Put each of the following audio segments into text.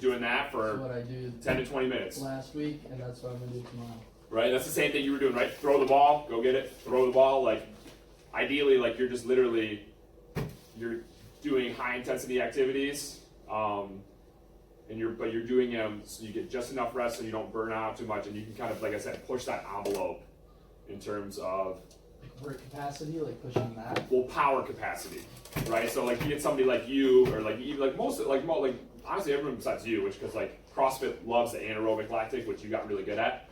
doing that for That's what I do 10 to 20 minutes. last week, and that's what I'm gonna do tomorrow. Right, that's the same thing you were doing, right? Throw the ball, go get it, throw the ball. Like, ideally, like you're just literally, you're doing high intensity activities, but you're doing them so you get just enough rest so you don't burn out too much, and you can kind of, like I said, push that envelope in terms of Work capacity, like pushing that. well, power capacity, right? So like you get somebody like you, or like even like most like honestly everyone besides you, which because like CrossFit loves the anaerobic lactic, which you got really good at.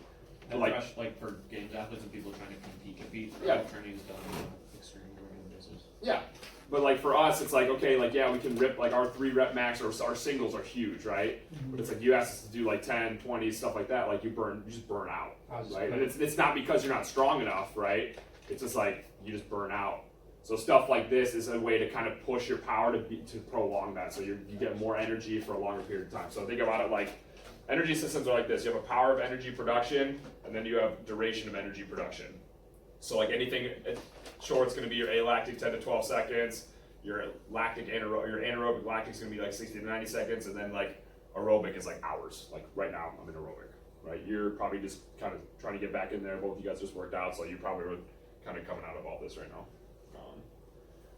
And like for games athletes and people trying to compete, yeah. training is done on an extreme basis. Yeah, but like for us, it's like okay, like yeah, we can rip like our 3-rep max or our singles are huge, right? But it's like you ask us to do like 10, 20 stuff like that, like you just burn out, right? And it's not because you're not strong enough, right? It's just like you just burn out. So stuff like this is a way to kind of push your power to prolong that, so you get more energy for a longer period of time. So think about it like energy systems are like this. You have a power of energy production, and then you have duration of energy production. So like anything short, it's going to be your alactic 10 to 12 seconds. Your anaerobic lactic is going to be like 60 to 90 seconds, and then like aerobic is like hours. Like right now, I'm in aerobic. Right, you're probably just kind of trying to get back in there. Both of you guys just worked out, so you probably were kind of coming out of all this right now.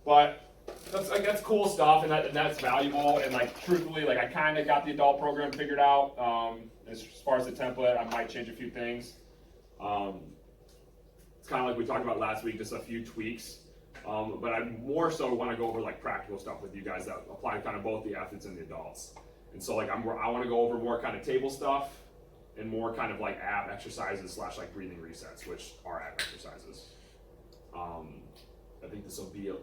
But that's cool stuff, and that's valuable. And like truthfully, like I kind of got the adult program figured out. As far as the template, I might change a few things. It's kind of like we talked about last week, just a few tweaks. But I more so want to go over like practical stuff with you guys that apply to kind of both the athletes and the adults. And so like I want to go over more kind of table stuff and more kind of like ab exercises / like breathing resets, which are ab exercises. I think this will be Do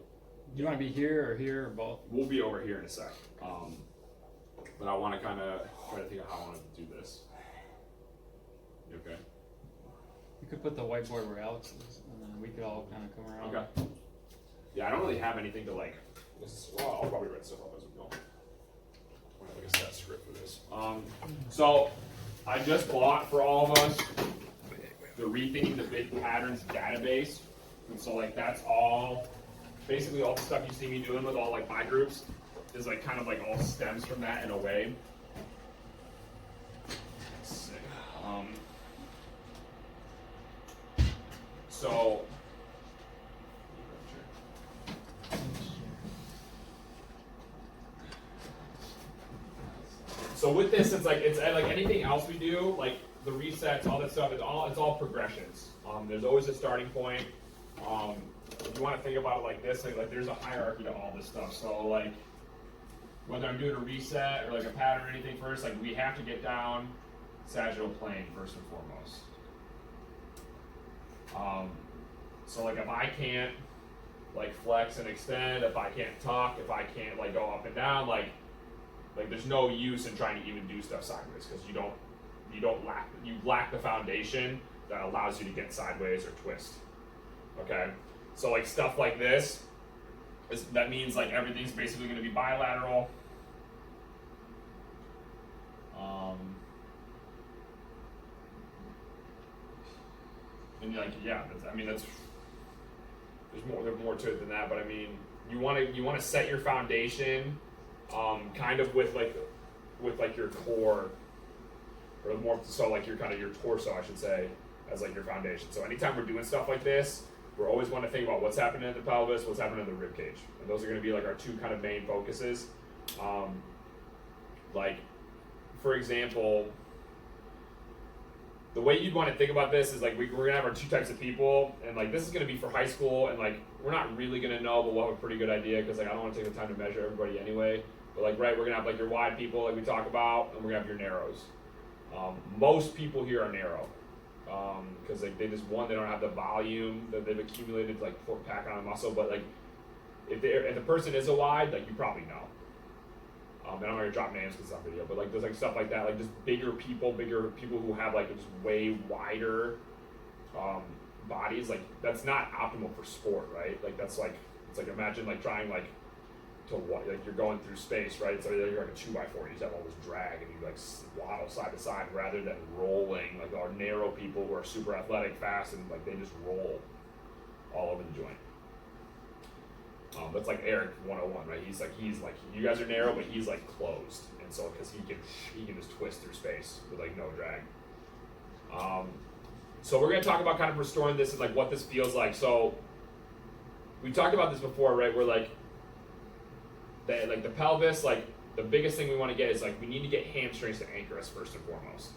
you want to be here or both? We'll be over here in a sec. But I want to kind of try to think of how I want to do this. You okay? You could put the whiteboard where Alex is, and then we could all kind of come around. Okay. Yeah, I don't really have anything to like. Well, I'll probably write stuff up as we go. I have like a set script for this. So I just bought for all of us the Rethinking the Big Patterns database, and so like that's all. Basically, all the stuff you see me doing with all like my groups is like kind of like all stems from that in a way. Sick. So with this, it's like anything else we do, like the resets, all that stuff. It's all progressions. There's always a starting point. If you want to think about it like this, like there's a hierarchy to all this stuff. So like whether I'm doing a reset or like a pattern or anything first, like we have to get down sagittal plane first and foremost. So like if I can't like flex and extend, if I can't tuck, if I can't like go up and down, like there's no use in trying to even do stuff sideways because you lack the foundation that allows you to get sideways or twist. Okay, so like stuff like this that means like everything's basically going to be bilateral. And like yeah, there's more to it than that, but I mean you want to set your foundation kind of with your core, or more so like your kind of your torso, I should say, as like your foundation. So anytime we're doing stuff like this, we're always want to think about what's happening in the pelvis, what's happening in the rib cage, and those are going to be like our two kind of main focuses. Like for example, the way you'd want to think about this is like we're gonna have our two types of people, and like this is gonna be for high school, and like we're not really gonna know, but we'll have a pretty good idea because like I don't want to take the time to measure everybody anyway. But like we're gonna have like your wide people like we talk about, and we're gonna have your narrows. Most people here are narrow because like they don't have the volume that they've accumulated to like pack on a muscle. But like if the person is a wide, like you probably know. And I'm not gonna drop names because it's on video, but like there's like stuff like that, like just bigger people who have like just way wider bodies. Like that's not optimal for sport, right? Like that's like it's like imagine like trying like to like you're going through space, right? So you're like a 2x4, you just have all this drag and you like waddle side to side rather than rolling. Like our narrow people who are super athletic, fast, and like they just roll all over the joint. That's like Eric 101, right? He's like you guys are narrow, but he's like closed, and so because he can just twist through space with like no drag. So we're gonna talk about kind of restoring this and like what this feels like. So we talked about this before, right? We're like the pelvis, like the biggest thing we want to get is like we need to get hamstrings to anchor us first and foremost.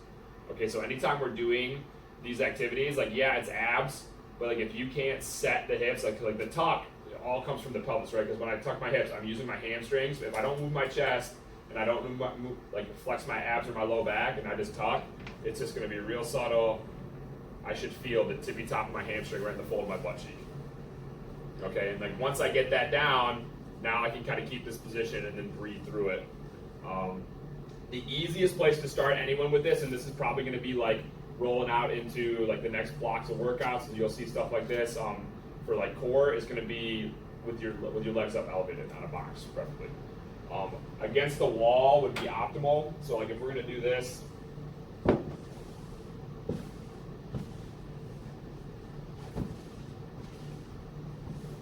Okay, so anytime we're doing these activities, like yeah, it's abs, but like if you can't set the hips, like the tuck, it all comes from the pelvis, right? Because when I tuck my hips, I'm using my hamstrings. If I don't move my chest and I don't move like flex my abs or my low back, and I just tuck, it's just going to be real subtle. I should feel the tippy top of my hamstring right in the fold of my butt cheek. Okay, and like once I get that down, now I can kind of keep this position and then breathe through it. The easiest place to start anyone with this, and this is probably going to be like rolling out into like the next blocks of workouts, and you'll see stuff like this for like core, is going to be with your legs up elevated on a box, preferably. Against the wall would be optimal. So like if we're going to do this, you're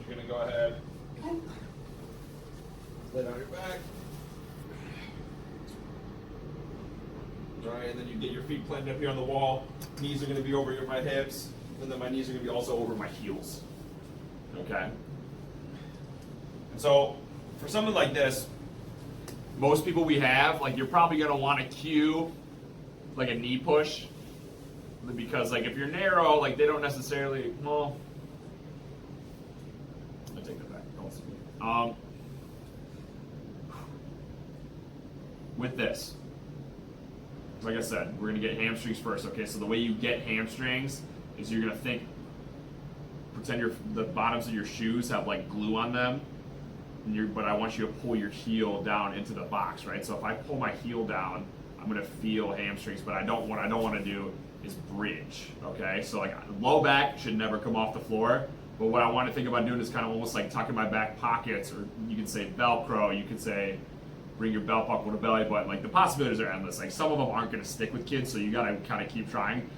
going to go ahead, lay down your back. Right, and then you get your feet planted up here on the wall. Knees are going to be over my hips, and then my knees are going to be also over my heels. Okay? And so, for something like this, most people we have, like you're probably going to want to cue like a knee push, because like if you're narrow, like they don't necessarily, well, I take that back. With this, like I said, we're going to get hamstrings first. Okay, so the way you get hamstrings is you're going to pretend the bottoms of your shoes have like glue on them, but I want you to pull your heel down into the box, right? So if I pull my heel down, I'm going to feel hamstrings, but what I don't want to do is bridge, okay? So like low back should never come off the floor, but what I want to think about doing is kind of almost like tucking my back pockets, or you could say Velcro, you could say bring your belt buckle to belly button. Like the possibilities are endless. Like some of them aren't going to stick with kids, so you got to kind of keep trying.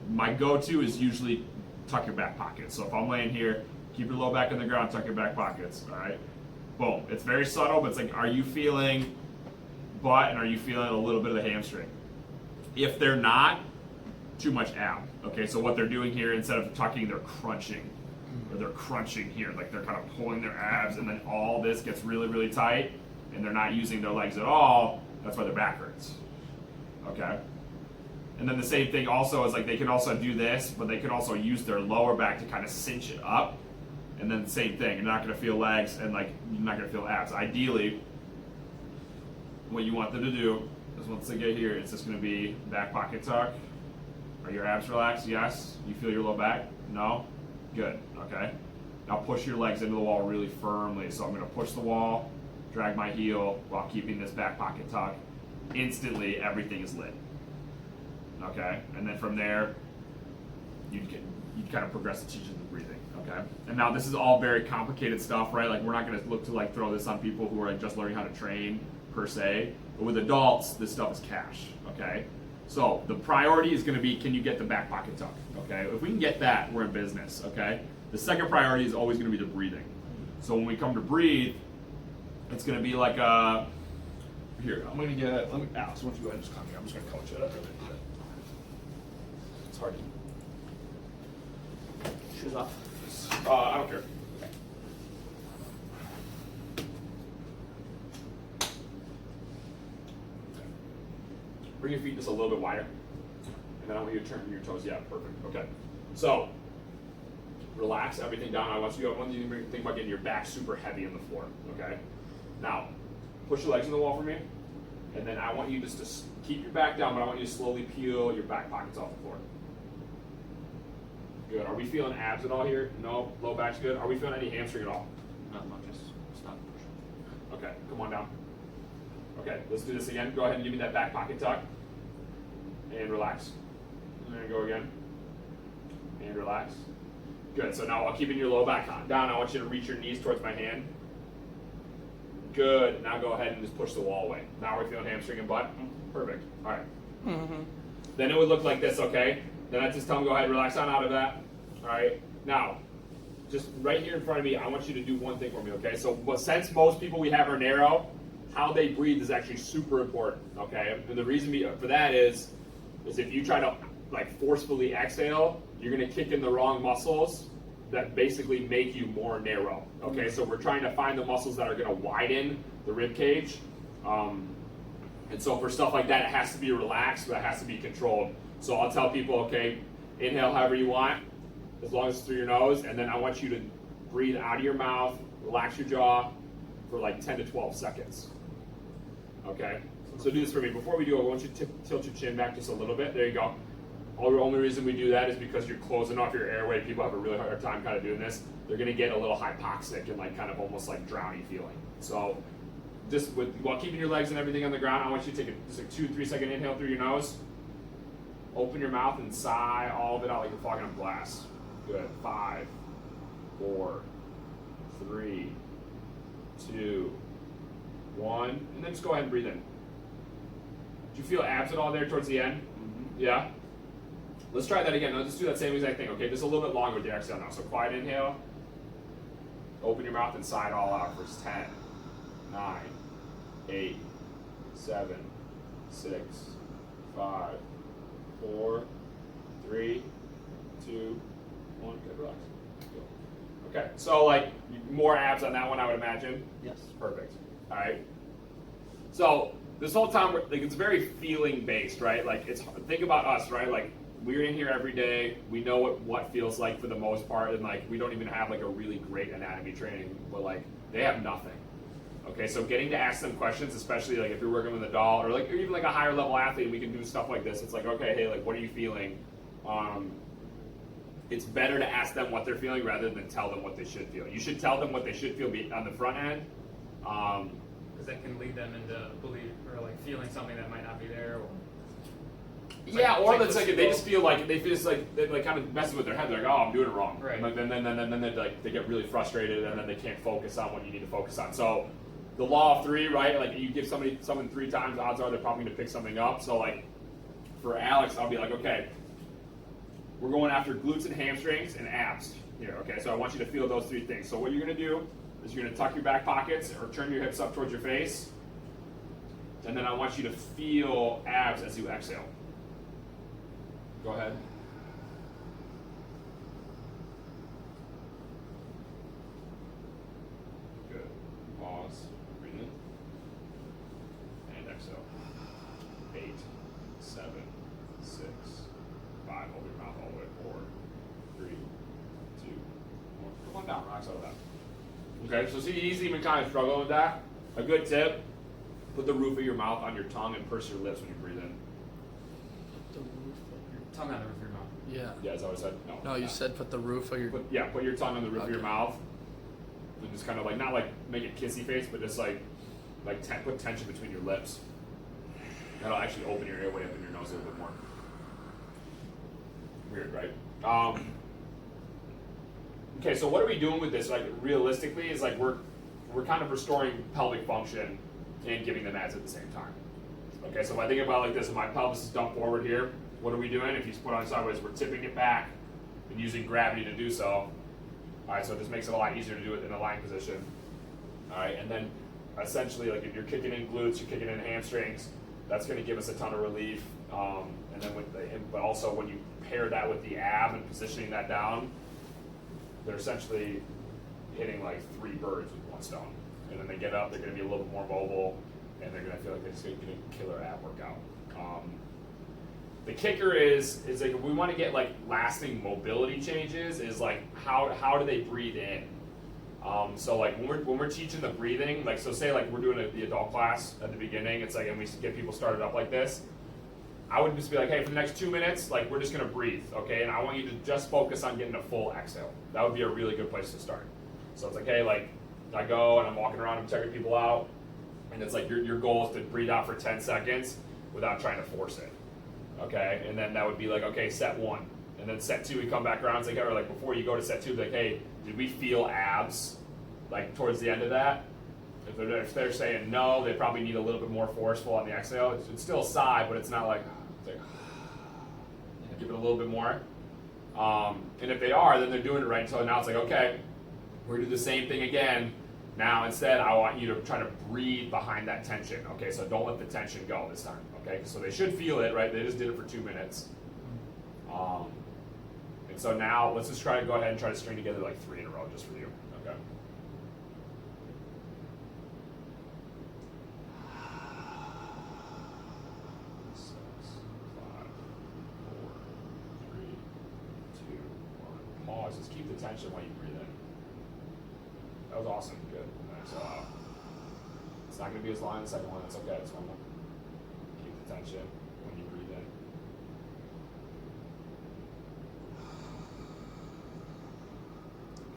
My go-to is usually tuck your back pockets. So if I'm laying here, keep your low back in the ground, tuck your back pockets. All right, boom. It's very subtle, but it's like, are you feeling butt and are you feeling a little bit of the hamstring? If they're not, too much ab. Okay, so what they're doing here, instead of tucking, they're crunching, or they're crunching here, like they're kind of pulling their abs, and then all this gets really, really tight, and they're not using their legs at all. That's why their back hurts. Okay? And then the same thing also is like they can also do this, but they can also use their lower back to kind of cinch it up. And then the same thing, you're not going to feel legs, and like you're not going to feel abs. Ideally, what you want them to do is once they get here, it's just going to be back pocket tuck. Are your abs relaxed? Yes. You feel your low back? No? Good. Okay. Now push your legs into the wall really firmly. So I'm going to push the wall, drag my heel while keeping this back pocket tuck. Instantly, everything is lit. Okay? And then from there, you'd kind of progress the teaching of breathing. Okay? And now this is all very complicated stuff, right? Like we're not going to look to like throw this on people who are like just learning how to train per se. But with adults, this stuff is cash. Okay? So the priority is going to be, can you get the back pocket tuck? Okay? If we can get that, we're in business. Okay? The second priority is always going to be the breathing. So when we come to breathe, it's going to be like a, here, I'm going to get, Alex, why don't you go ahead and just come here. I'm just going to coach it. It's hard to, shoes off. I don't care. Bring your feet just a little bit wider. And then I want you to turn your toes. Yeah, perfect. Okay. So, relax everything down. I want you to think about getting your back super heavy on the floor. Okay? Now, push your legs in the wall for me. And then I want you just to keep your back down, but I want you to slowly peel your back pockets off the floor. Good. Are we feeling abs at all here? No? Low back's good? Are we feeling any hamstring at all? Not much, just stop pushing. Okay, come on down. Okay, let's do this again. Go ahead and give me that back pocket tuck. And relax. And then go again. And relax. Good, so now while keeping your low back down, I want you to reach your knees towards my hand. Good, now go ahead and just push the wall away. Now we're feeling hamstring and butt? Perfect, all right. Then it would look like this, okay? Then I just tell them go ahead and relax on out of that. All right, now, just right here in front of me, I want you to do one thing for me, okay? So, but since most people we have are narrow, how they breathe is actually super important, okay? And the reason for that is if you try to like forcefully exhale, you're gonna kick in the wrong muscles that basically make you more narrow, okay? So we're trying to find the muscles that are gonna widen the rib cage. And so for stuff like that, it has to be relaxed, but it has to be controlled. So I'll tell people, okay, inhale however you want, as long as it's through your nose, and then I want you to breathe out of your mouth, relax your jaw for like 10 to 12 seconds. Okay? So do this for me. Before we do it, I want you to tilt your chin back just a little bit. There you go. The only reason we do that is because you're closing off your airway. People have a really hard time kind of doing this. They're going to get a little hypoxic and like kind of almost like drowny feeling. So just while keeping your legs and everything on the ground, I want you to take just a 2-3 second inhale through your nose. Open your mouth and sigh all of it out like you're fogging up glass. Good. 5, 4, 3, 2, 1, and then just go ahead and breathe in. Do you feel abs at all there towards the end? Mm-hmm. Yeah? Let's try that again. Let's just do that same exact thing, okay? Just a little bit longer with your exhale now. So quiet inhale. Open your mouth and sigh it all out for 10, 9, 8, 7, 6, 5, 4, 3, 2, 1. Good, relax. Okay, so like more abs on that one, I would imagine. Yes. Perfect. All right. So this whole time, like it's very feeling based, right? Like think about us, right? Like we're in here every day. We know what feels like for the most part, and like we don't even have like a really great anatomy training, but like they have nothing. Okay, so getting to ask them questions, especially like if you're working with a doll or even like a higher level athlete, we can do stuff like this. It's like, okay, hey, like what are you feeling? It's better to ask them what they're feeling rather than tell them what they should feel. You should tell them what they should feel on the front end. Because that can lead them into belief or like feeling something that might not be there. Or yeah, or it's like they just feel like they like kind of messing with their head. They're like, oh, I'm doing it wrong. Right. And then they like they get really frustrated, and then they can't focus on what you need to focus on. So the law of 3, right? Like you give something 3 times, odds are they're probably going to pick something up. So like for Alex, I'll be like, okay, we're going after glutes and hamstrings and abs here. Okay, so I want you to feel those 3 things. So what you're going to do is you're going to tuck your back pockets or turn your hips up towards your face, and then I want you to feel abs as you exhale. Go ahead. Good. Pause. Breathe in. And exhale. 8, 7, 6, 5. Hold your mouth all the way. 4, 3, 2, 1. Come on down. Relax out of that. Okay, so see, he's even kind of struggling with that. A good tip, put the roof of your mouth on your tongue and purse your lips when you breathe in. tongue on the roof of your mouth. Yeah. Yeah, is that what I said? No, you said put the roof of your. Put your tongue on the roof of your mouth. And just kind of like, not like make it kissy face, but just like put tension between your lips. That'll actually open your airway up in your nose a little bit more. Weird, right? Okay, so what are we doing with this? Like realistically, is like we're kind of restoring pelvic function and giving them abs at the same time. Okay, so if I think about it like this, if my pelvis is dumped forward here, what are we doing? If you put on sideways, we're tipping it back and using gravity to do so. All right, so this makes it a lot easier to do it in a lying position. All right, and then essentially, like if you're kicking in glutes, you're kicking in hamstrings, that's going to give us a ton of relief. And then but also when you pair that with the ab and positioning that down, they're essentially hitting like 3 birds with 1 stone. And then they get up, they're going to be a little bit more mobile, and they're going to feel like they're just getting a killer ab workout. The kicker is like if we want to get like lasting mobility changes, is like how do they breathe in? So like when we're teaching the breathing, like so say like we're doing the adult class at the beginning, it's like, and we get people started up like this, I would just be like, hey, for the next 2 minutes, like we're just gonna breathe, okay? And I want you to just focus on getting a full exhale. That would be a really good place to start. So it's like, hey, like I go and I'm walking around, I'm checking people out, and it's like your goal is to breathe out for 10 seconds without trying to force it, okay? And then that would be like, okay, set 1. And then set 2, we come back around, it's like, or like before you go to set 2, like, hey, did we feel abs like towards the end of that? If they're saying no, they probably need a little bit more forceful on the exhale. It's still a sigh, but it's not like, give it a little bit more. And if they are, then they're doing it right. So now it's like, okay, we're gonna do the same thing again. Now instead, I want you to try to breathe behind that tension. Okay, so don't let the tension go this time. Okay, so they should feel it, right? They just did it for 2 minutes. And so now let's just try to go ahead and try to string together like 3 in a row just for you. Okay. Pause. Just keep the tension while you breathe in. That was awesome. Good. Nice. It's not going to be as long as the second one. That's okay. It's normal. Keep the tension when you breathe in.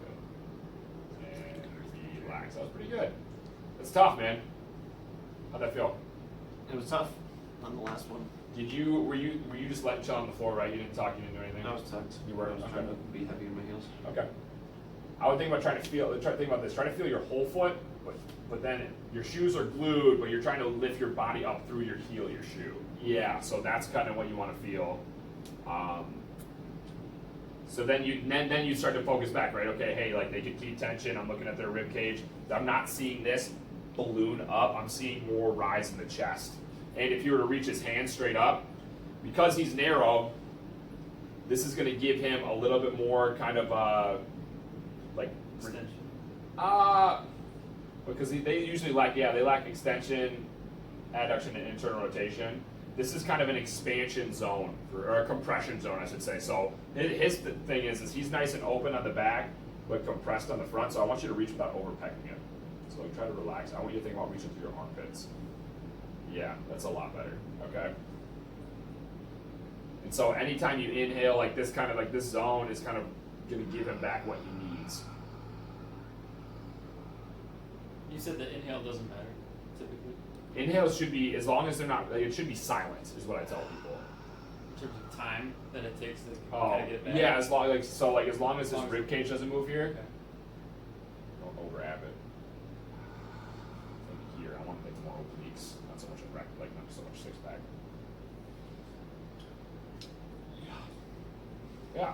Good. And relax. That was pretty good. It's tough, man. How'd that feel? It was tough on the last one. Were you just letting chill on the floor, right? You didn't talk, you didn't do anything? I was tucked. You were? I was trying to be heavy in my heels. Okay. I would think about trying to think about this. Try to feel your whole foot, but then your shoes are glued, but you're trying to lift your body up through your heel, your shoe. Yeah, so that's kind of what you want to feel. So then you start to focus back, right? Okay, hey, like they can keep tension. I'm looking at their rib cage. I'm not seeing this balloon up. I'm seeing more rise in the chest. And if you were to reach his hand straight up, because he's narrow, this is going to give him a little bit more kind of like Extension. Because they usually lack extension, adduction, and internal rotation. This is kind of an expansion zone, or a compression zone, I should say. So his thing is he's nice and open on the back, but compressed on the front. So I want you to reach without overpecking it. So like, try to relax. I want you to think about reaching through your armpits. Yeah, that's a lot better. Okay. And so anytime you inhale, like this zone is kind of going to give him back what he needs. You said that inhale doesn't matter, typically. Inhales should be, as long as they're not, it should be silent, is what I tell people. In terms of time that it takes to Oh, kind of get back. yeah, as long as his rib cage doesn't move here, Okay. don't overab it. Like here, I want like more obliques, not so much not so much six pack. Yeah.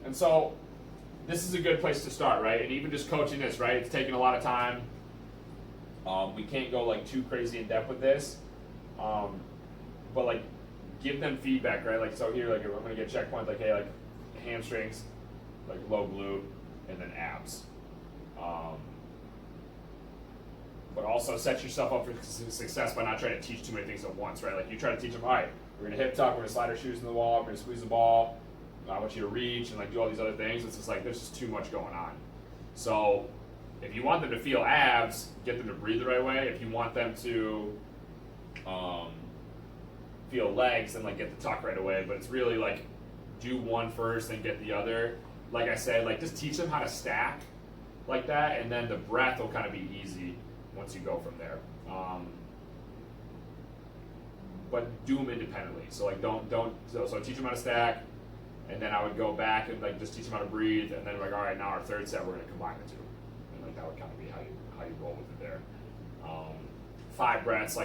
And so this is a good place to start, right? And even just coaching this, right? It's taking a lot of time. We can't go like too crazy in depth with this, but like give them feedback, right? Like so here, like I'm gonna get checkpoints, like hey, like hamstrings, like low glute, and then abs. But also set yourself up for success by not trying to teach too many things at once, right? Like you try to teach them, all right, we're gonna hip tuck, we're gonna slide our shoes in the wall, we're gonna squeeze the ball. I want you to reach and like do all these other things. It's just like there's just too much going on. So if you want them to feel abs, get them to breathe the right way. If you want them to feel legs, then like get the tuck right away. But it's really like do one first, then get the other. Like I said, like just teach them how to stack like that, and then the breath will kind of be easy once you go from there. But do them independently. So like so teach them how to stack. And then I would go back and like just teach them how to breathe, and then like, all right, now our third set we're gonna combine the two, and like that would kind of be how you roll with it there. 5 breaths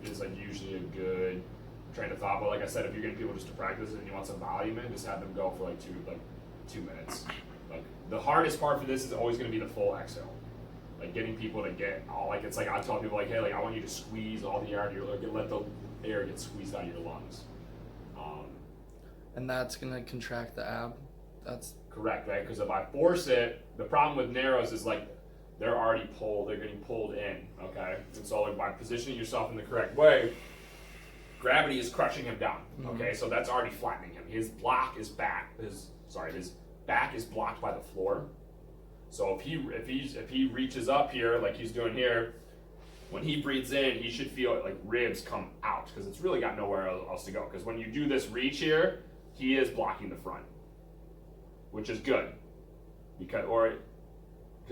is usually a good train of thought, but like I said, if you're getting people just to practice it and you want some volume in, just have them go for like 2 minutes. Like the hardest part for this is always gonna be the full exhale, like getting people to get all like it's like I tell people like, hey, like I want you to squeeze all the air out of your let the air get squeezed out of your lungs. And that's gonna contract the ab. That's correct, right? Because if I force it, the problem with narrows is like they're already pulled, they're getting pulled in, okay? And so like by positioning yourself in the correct way, gravity is crushing him down, okay? So that's already flattening him. His back is blocked by the floor. So if he reaches up here like he's doing here, when he breathes in, he should feel like ribs come out because it's really got nowhere else to go. Because when you do this reach here, he is blocking the front, which is good because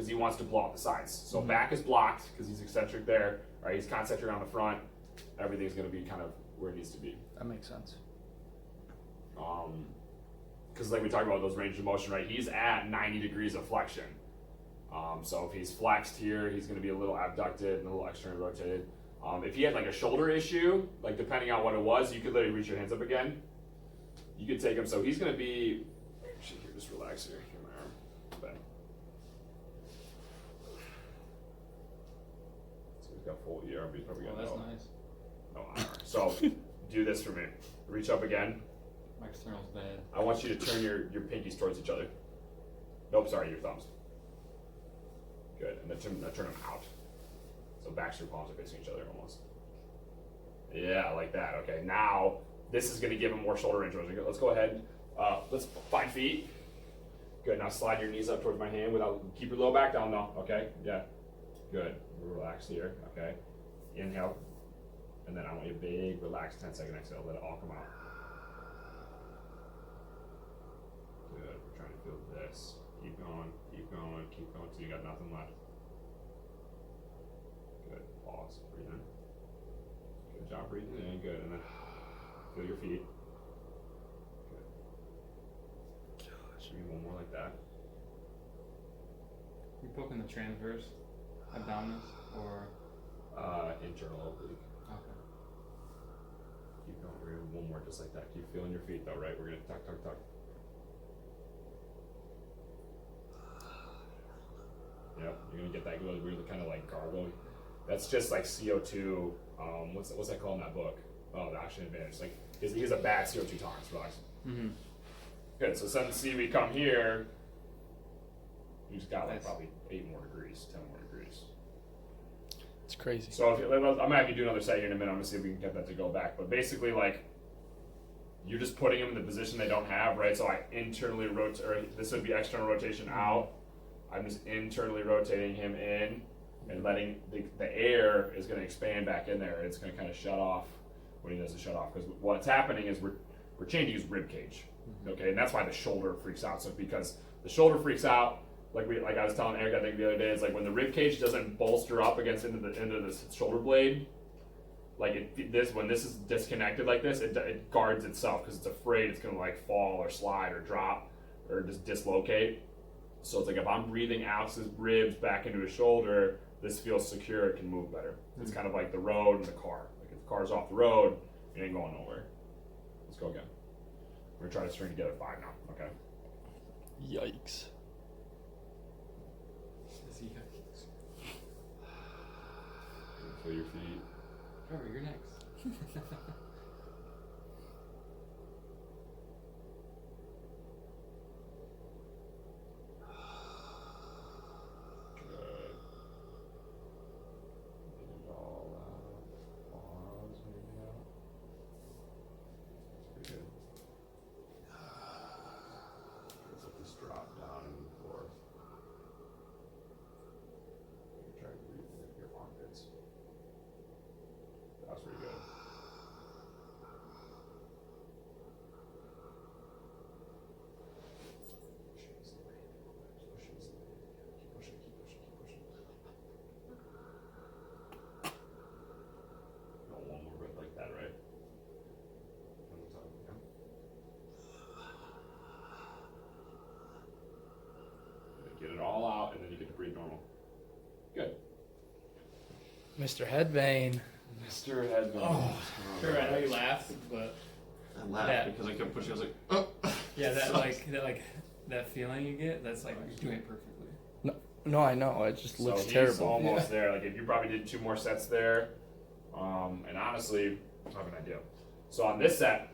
he wants to blow out the sides. So back is blocked because he's eccentric there, right? He's concentric on the front. Everything's going to be kind of where it needs to be. that makes sense. Because like we talked about those ranges of motion, right? He's at 90 degrees of flexion. So if he's flexed here, he's going to be a little abducted and a little externally rotated. If he had like a shoulder issue, like depending on what it was, you could literally reach your hands up again. you could take him. So he's gonna be. Actually, here, just relax here. Here, my arm. Okay. So he's got full ER, but he's probably Oh, got that's no. nice. No IR. So do this for me. Reach up again. My external's bad. I want you to turn your pinkies towards each other. Nope, sorry, your thumbs. Good, and then turn them out. So backs of your palms are facing each other almost. Yeah, like that. Okay, now this is going to give him more shoulder range. Let's go ahead. Let's 5 feet. Good. Now slide your knees up towards my hand without keep your low back down though. Okay. Yeah. Good. Relax here. Okay. Inhale, and then I want you to big, relax, 10-second exhale. Let it all come out. Good. We're trying to feel this. Keep going. Keep going. Keep going till you got nothing left. Good. Pause. Breathe in. Good job breathing in. Good. And then feel your feet. Good. Gosh, maybe one more like that. You poking the transverse abdominis or Internal oblique. okay. Keep going. We're gonna do one more just like that. Keep feeling your feet though, right? We're gonna tuck, tuck, tuck. Yep. You're gonna get that good, weird kind of like gargle. That's just like CO2. What's that called in that book? Oh, the oxygen advantage. Like he has a bad CO2 tolerance. Relax. Mm-hmm. Good. So then see we come here. You just got like Nice. probably 8 more degrees, 10 more degrees. It's crazy. So if I'm gonna have you do another set here in a minute. I'm gonna see if we can get that to go back. But basically, like you're just putting them in the position they don't have, right? So I internally rotate, or this would be external rotation out. I'm just internally rotating him in and letting the air is going to expand back in there. It's going to kind of shut off when he does the shut off. Because what's happening is we're changing his rib cage, okay? And that's why the shoulder freaks out. So because the shoulder freaks out, like I was telling Eric, I think the other day, it's like when the rib cage doesn't bolster up against into the shoulder blade, like when this is disconnected like this, it guards itself because it's afraid it's going to like fall or slide or drop or just dislocate. So it's like if I'm breathing out his ribs back into his shoulder, this feels secure, it can move better. It's kind of like the road and the car. Like if the car's off the road, it ain't going nowhere. Let's go again. We're gonna try to string together 5 now, okay? Yikes. Feel your feet. Trevor, you're next. Good. Get it all out. Pause, maybe out. That's pretty good. Let's let this drop down and move forward. Try to breathe in your armpits. That's pretty good. One more breath like that, right? One more time, yeah. Get it all out, and then you get to breathe normal. Good. Mr. Headbane. Mr. Headman. Oh, sure, I know you laughed, but I laughed Yeah. because I kept pushing. I was like, oh. yeah, that Sucks. that feeling you get, that's like you're doing it perfectly. No, I know. It just looks he's terrible. almost there. Like if you probably did 2 more sets there, and honestly, I have an idea. So on this set,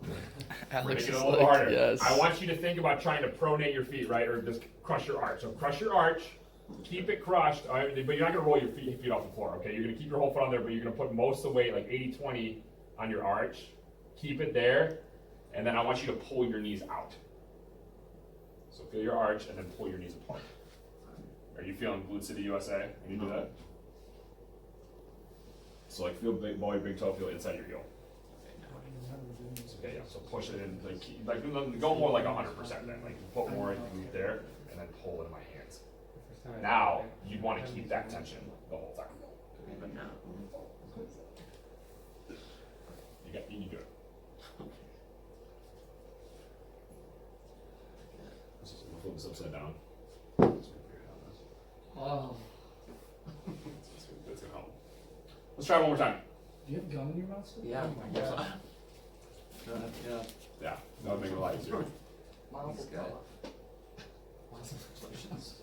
we're gonna Alex get is a little like, harder. yes. I want you to think about trying to pronate your feet, right, or just crush your arch. So crush your arch, keep it crushed, but you're not gonna roll your feet off the floor. Okay, you're gonna keep your whole foot on there, but you're gonna put most of the weight, like 80-20, on your arch. Keep it there, and then I want you to pull your knees out. So feel your arch, and then pull your knees apart. Are you feeling Glute City USA when you do that? So like feel big boy, big toe, feel inside your heel. Okay, yeah. So push it in, like go more like 100% then. Like put more in there, and then pull it in my hands. Now you'd want to keep that tension the whole time. But now. You can do it. Flip this upside down. Oh. That's gonna help. Let's try it one more time. Do you have gum in your mouth still? Yeah. Oh my god. Yeah. Yeah, that would make it a lot easier. Mazel Okay. tov. Congratulations.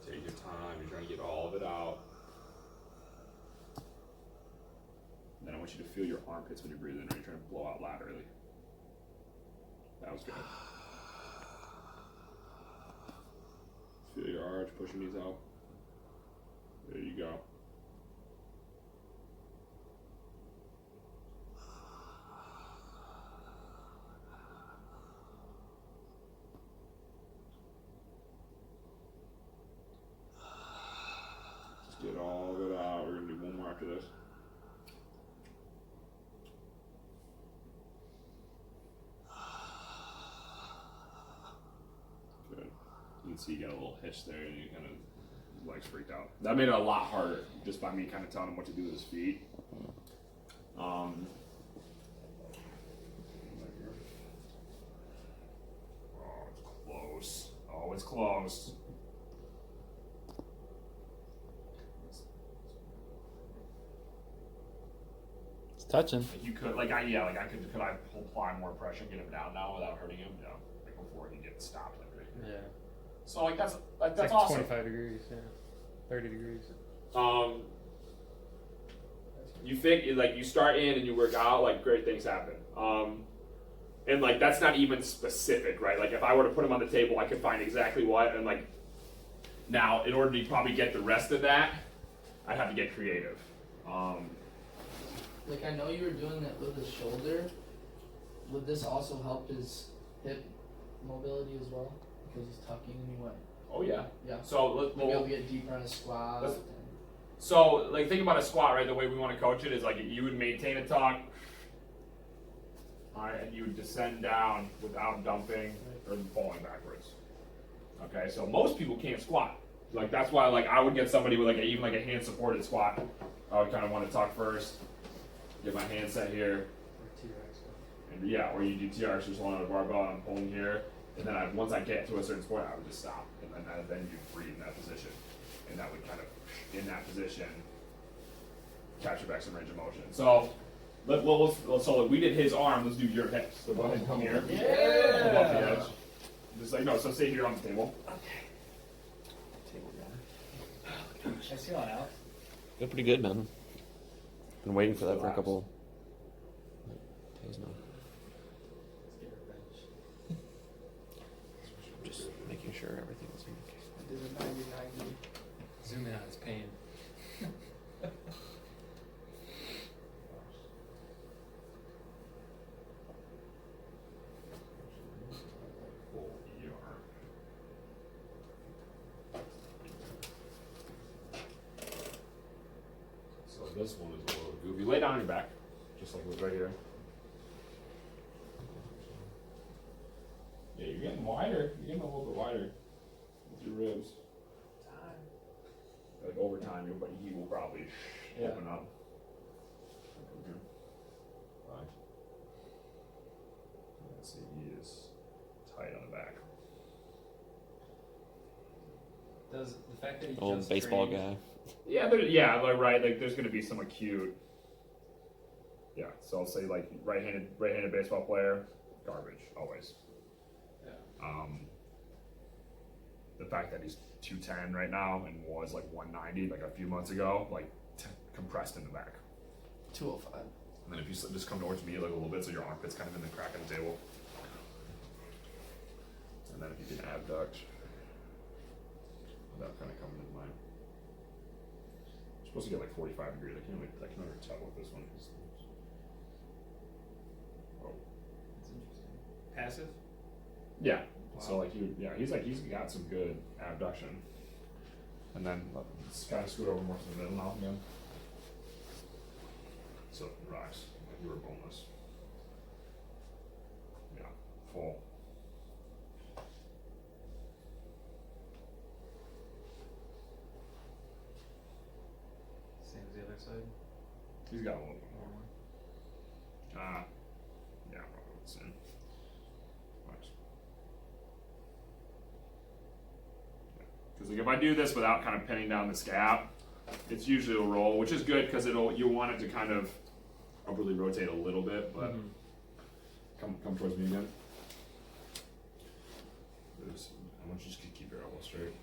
Take your time, you're trying to get all of it out. And then I want you to feel your armpits when you breathe in, or you're trying to blow out laterally. That was good. Feel your arch, push your knees out. There you go. Just get all of it out. We're gonna do one more after this. Good. You can see you got a little hitch there, and you kind of legs freaked out. That made it a lot harder just by me kind of telling him what to do with his feet. Oh, it's close. Oh, it's close. It's touching. Like you could, could I apply more pressure and get him down now without hurting him? Yeah, like before he gets stopped like right here. Yeah. So that's It's like awesome. 25 degrees, yeah. 30 degrees. You think you start in and you work out, like great things happen. And like that's not even specific, right? Like if I were to put him on the table, I could find exactly what, and like now in order to probably get the rest of that, I'd have to get creative. Like I know you were doing that with his shoulder. Would this also help his hip mobility as well? Because he's tucking and he went. Oh yeah. Yeah. So Maybe able to get deeper on a squat. let's- So, like, think about a squat, right? The way we want to coach it is like you would maintain a tuck, all right, and you would descend down without dumping or falling backwards. Okay, so most people can't squat. Like that's why, like, I would get somebody with even a hand supported squat. I would kind of want to tuck first, get my hand set here, and yeah, or you do TRX just on a barbell and I'm pulling here, and then once I get to a certain point, I would just stop, and then you breathe in that position, and that would kind of in that position capture back some range of motion. So so we did his arm, let's do your hips. So go ahead and come here. Yeah. Come off the edge. Just so stay here on the table. Can I see one out? Feel pretty good, man. Been waiting for that for a Relax. couple days now. Just making sure everything's okay. I did a 90-90. Zoom in on his pain. So this one is a little goofy. Lay down on your back, just like it was right here. Yeah, you're getting wider. You're getting a little bit wider with your ribs. Like over time, your he will probably open up. Come here. Right. Let's see, he is tight on the back. Does the fact that he Old just baseball trained, guy. Yeah, right. Like there's gonna be some acute. Yeah, so I'll say like right-handed baseball player, garbage always. Yeah. The fact that he's 210 right now and was like 190 like a few months ago, like compressed in the back. 205. And then if you just come towards me like a little bit, so your armpit's kind of in the crack of the table. And then if you can abduct, without kind of coming into mine. You're supposed to get like 45 degrees. I can never tell with this one. Oh. That's interesting. Passive? Yeah. Wow. So like he's got some good abduction. And then let's kind of scoot over more to the middle now again. So relax. Like you were boneless. Yeah. Full. He's got a little bit more. Yeah, let's see. Because like if I do this without kind of pinning down the scap, it's usually a roll, which is good because you want it to kind of upwardly rotate a little bit, but come towards me again. I want you to just keep your elbow straight.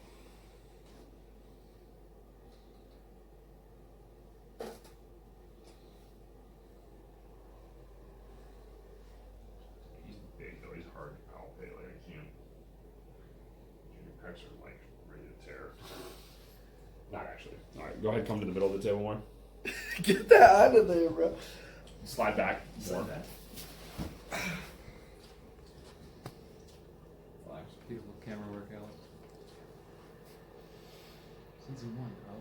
He's big though, he's hard to palpate, like I can't. Your pecs are like ready to tear. Not actually. Alright, go ahead, come to the middle of the table more. Get that out of there, bro. Slide back more. Relax. Beautiful camera work, Alex. Season 1 of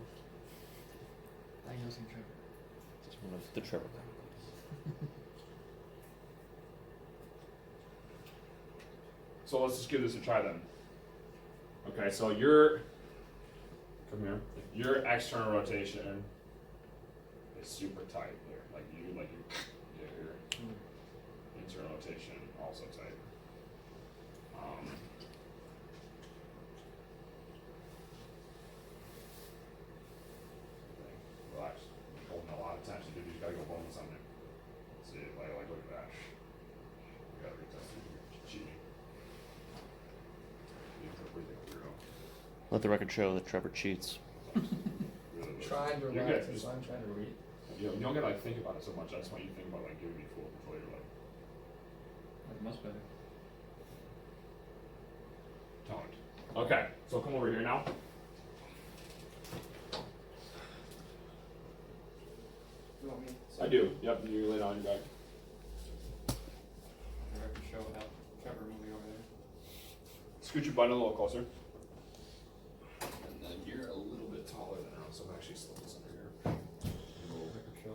Diagnosing Trevor. Just one of the Trevor. So let's just give this a try then. Okay, so your external rotation is super tight here. Like your internal rotation also tight. Relax. You're holding a lot of tension, dude. You just gotta go home with something. See, like look at that. You gotta retest it. You're cheating. You have to breathe it through. Let the record show that Trevor cheats. Really, Trying to you're relax, good. so I'm trying to read. You don't gotta like think about it so much. I just want you to think about like giving me full control of your leg. That's much better. Toned. Okay, so come over here now. You want me? I do. Yep, you lay down on your back. The record show without Trevor moving over there. Scoot your butt a little closer. And then you're a little bit taller than her, so I'm actually slip this under here. Record show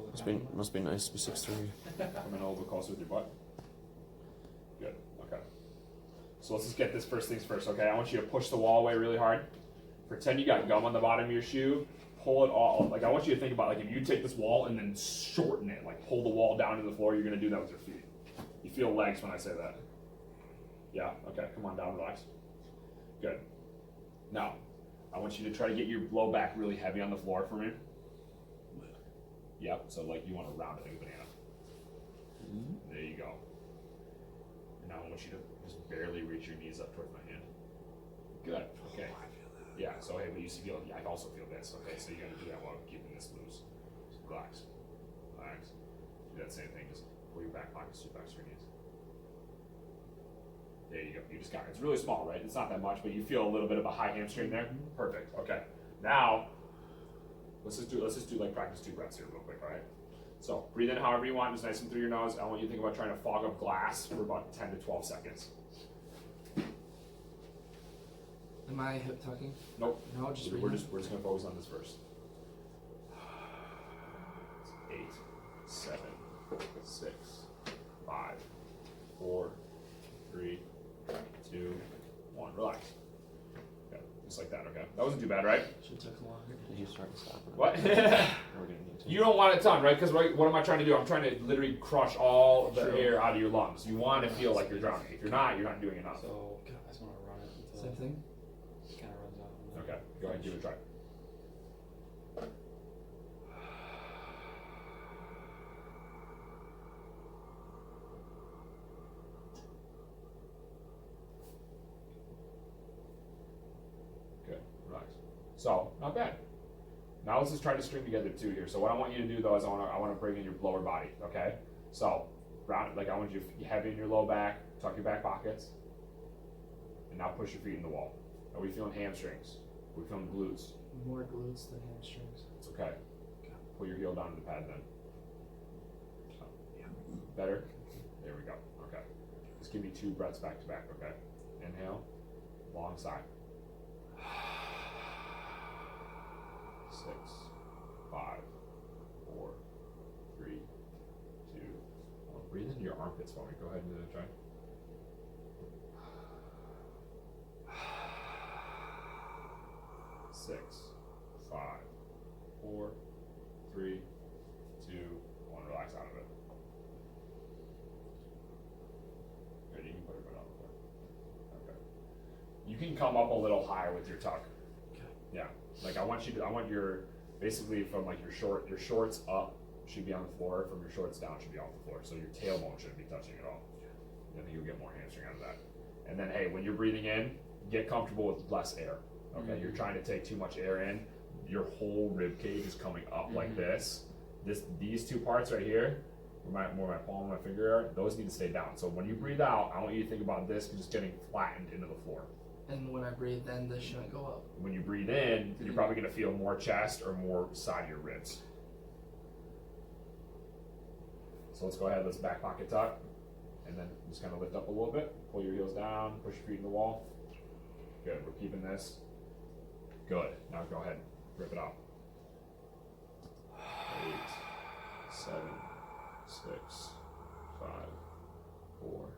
Must be nice to be 6'3". Come in a little bit closer with your butt. Good. Okay. So let's just get this first things first, okay? I want you to push the wall away really hard. Pretend you got gum on the bottom of your shoe. Pull it all. Like I want you to think about like if you take this wall and then shorten it, like pull the wall down to the floor, you're gonna do that with your feet. You feel legs when I say that. Yeah, okay, come on down, relax. Good. Now, I want you to try to get your low back really heavy on the floor for me. Yep, so like you want to round it like a banana. There you go. And now I want you to just barely reach your knees up towards my hand. Good, okay. Yeah, so hey, but you feel, yeah, I also feel this, okay? So you're gonna do that while keeping this loose. Just relax, relax. Do that same thing, just pull your back pockets to your back to your knees. There you go, you just got it. It's really small, right? It's not that much, but you feel a little bit of a high hamstring there. Perfect, okay. Now, let's just do like practice 2 breaths here real quick, all right? So breathe in however you want, just nice and through your nose. I want you to think about trying to fog up glass for about 10 to 12 seconds. Am I hip tucking? Nope. No, just we're breathing. just gonna focus on this first. 8, 7, 6, 5, 4, 3, 2, 1. Relax. Okay, just like that. Okay, that wasn't too bad, right? Should took longer. Did you start to stop? What? We're gonna need to. You don't want it done, right? Because what am I trying to do? I'm trying to literally crush all the air out of your lungs. You want to feel like you're drowning. If you're not doing enough. So I just want to run it until Same thing? it kind of runs out. and then Okay, go ahead, give it a try. Good, relax. So, not bad. Now let's just try to string together 2 here. So what I want you to do though is I want to bring in your lower body, okay? So, round it, like I want you to be heavy in your low back, tuck your back pockets, and now push your feet in the wall. Are we feeling hamstrings? Are we feeling glutes? More glutes than hamstrings. It's okay. Pull your heel down to the pad then. Better? There we go. Okay. Just give me 2 breaths back to back, okay? Inhale. Long sigh. 6, 5, 4, 3, 2, 1. Breathe into your armpits for me. Go ahead and try. Six, 5, 4, 3, 2, can come up a little higher with your tuck. Yeah, like I want your, basically from like your shorts up should be on the floor, from your shorts down should be off the floor. So your tailbone shouldn't be touching at all. I think you'll get more hamstring out of that. And then, hey, when you're breathing in, get comfortable with less air. Okay, you're trying to take too much air in. Your whole rib cage is coming up like this. These two parts right here, where my palm and my finger are, those need to stay down. So when you breathe out, I want you to think about this just getting flattened into the floor. And when I breathe in, this shouldn't go up. When you breathe in, you're probably going to feel more chest or more side of your ribs. So let's go ahead, let's back pocket tuck, and then just kind of lift up a little bit, pull your heels down, push your feet in the wall. Good, we're keeping this. Good, now go ahead, rip it out. 8, 7, 6, 5, 4,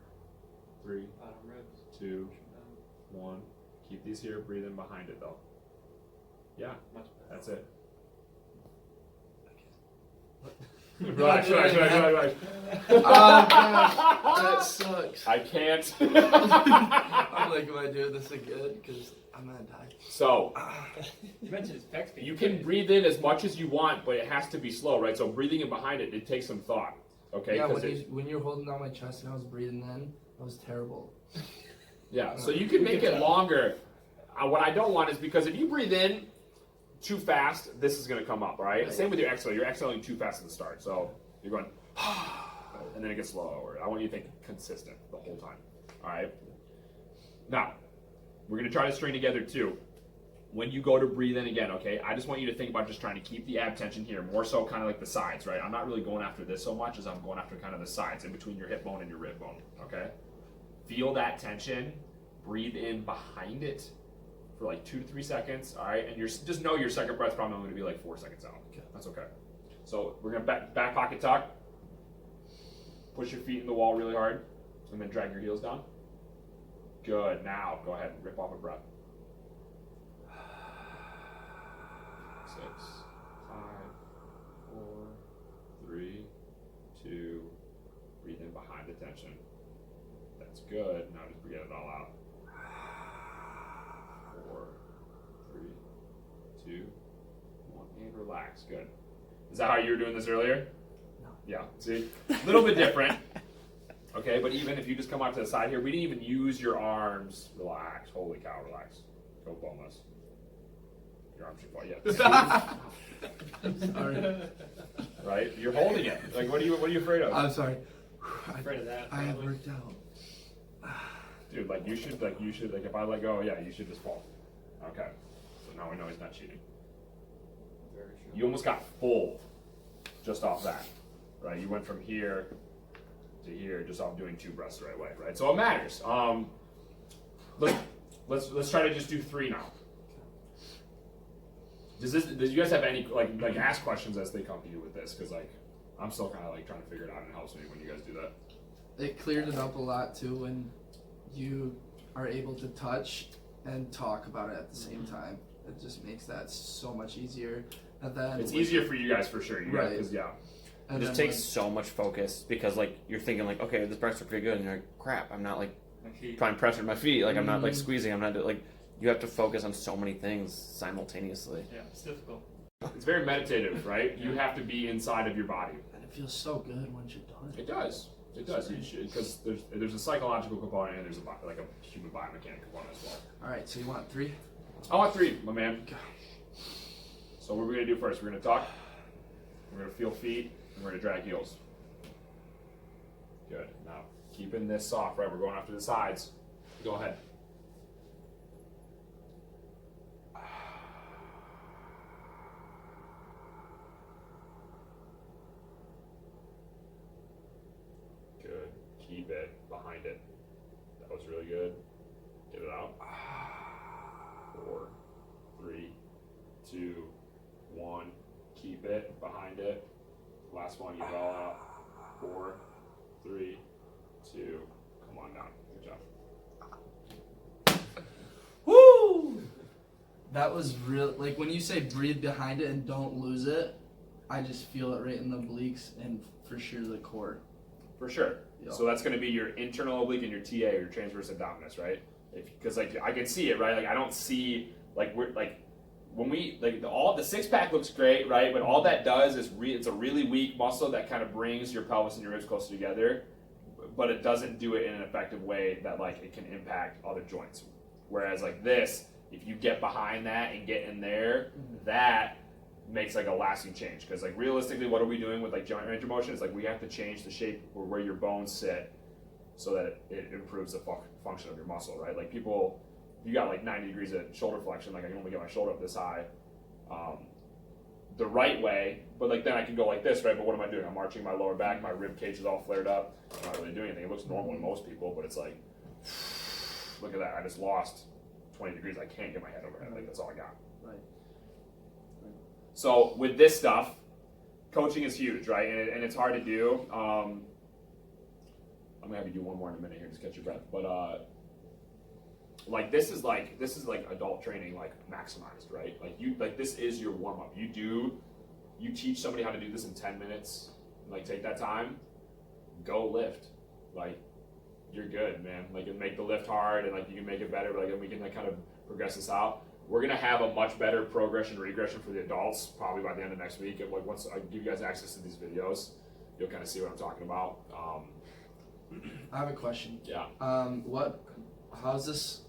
3, Bottom ribs. 2, 1. Keep these here, breathe in behind it though. Yeah, Much better. that's it. Relax. Oh gosh, that sucks. I can't. I'm like, am I doing this again? Because I'm gonna die. So, You mentioned his pecs being you can breathe in as much as you want, but it has to be slow, right? So breathing in behind it, it takes some thought. Okay? Yeah, 'Cause when you're holding down my chest and I was breathing in, that was terrible. yeah, so you can make it longer. What I don't want is because if you breathe in too fast, this is going to come up, right? Right. Same with your exhale. You're exhaling too fast at the start. So you're going, and then it gets slower. I want you to think consistent the whole time. All right? Now, we're going to try to string together too. When you go to breathe in again, okay, I just want you to think about just trying to keep the ab tension here, more so kind of like the sides, right? I'm not really going after this so much as I'm going after kind of the sides in between your hip bone and your rib bone, okay? Feel that tension, breathe in behind it for like 2 to 3 seconds, all right? And just know your second breath's probably going to be like 4 seconds out. Okay. That's okay. So we're going to back pocket tuck, push your feet in the wall really hard, and then drag your heels down. Good. Now go ahead and rip off a breath. 6, 5, 4, 3, 2. Breathe in behind the tension. That's good. Now just get it all out. 4, 3, 2, 1, and relax. Good. Is that how you were doing this earlier? No. Yeah. See, a little bit different. Okay, but even if you just come out to the side here, we didn't even use your arms. Relax. Holy cow, relax. Go boneless. Your arms are far. Yeah. Sorry. Right? You're holding it. Like, what are you afraid of? I'm sorry. I'm afraid of that. I have probably. worked out. Dude, like you should, if I let go, yeah, you should just fall. Okay. So now we know he's not cheating. Very true. You almost got full just off that, right? You went from here to here just off doing 2 breaths the right way, right? So it matters. Let's try to just do 3 now. Does you guys have any like ask questions as they come to you with this? Because like I'm still kind of like trying to figure it out, and it helps me when you guys do that. It cleared it up a lot too when you are able to touch and talk about it at the same time. It just makes that so much easier. And then It's easier for you guys for sure. You guys, Right. because yeah. and It just then takes so much focus because like you're thinking like, okay, this breaths are pretty good, and you're like, crap, I'm not like My feet. applying pressure to my feet, like I'm not like squeezing, I'm not like you have to focus on so many things simultaneously. Yeah, it's difficult. It's very meditative, right? You have to be inside of your body. and it feels so good once you're done. It does. It does. Because there's a psychological component and there's like a human biomechanic component as well. All right, so you want 3? I want 3, my man. So what we're gonna do first? We're gonna talk. We're gonna feel feet, and we're gonna drag heels. Good. Now keeping this soft, right? We're going after the sides. Go ahead. Good. Keep it behind it. That was really good. Get it out. 4, 3, 2, 1. Keep it behind it. Last one, you get all out. 4, 3, 2. Come on down. Good job. Woo! That was real. Like when you say breathe behind it and don't lose it, I just feel it right in the obliques and for sure the core. For sure. Yeah. So that's going to be your internal oblique and your TA, your transverse abdominis, right? because like I can see it, right? Like I don't see like we're like when we like the 6-pack looks great, right? But all that does is it's a really weak muscle that kind of brings your pelvis and your ribs closer together, but it doesn't do it in an effective way that like it can impact other joints. Whereas like this, if you get behind that and get in there, that makes like a lasting change. Because like realistically, what are we doing with like joint range of motion? It's like we have to change the shape or where your bones sit so that it improves the function of your muscle, right? Like people, you got like 90 degrees of shoulder flexion, like I can only get my shoulder up this high, the right way, but like then I can go like this, right? But what am I doing? I'm marching my lower back, my rib cage is all flared up. I'm not really doing anything. It looks normal to most people, but it's like, look at that, I just lost 20 degrees. I can't get my head over it. Like that's all I got. Right. So with this stuff, coaching is huge, right? And it's hard to do. I'm gonna have you do one more in a minute here, just catch your breath. But like this is like adult training, like maximized, right? Like this is your warm up. You teach somebody how to do this in 10 minutes. Like take that time, go lift. Like you're good, man. Like and make the lift hard, and like you can make it better. But like and we can like kind of progress this out. We're gonna have a much better progression regression for the adults probably by the end of next week. And like once I give you guys access to these videos, you'll kind of see what I'm talking about. I have a question. Yeah. How's this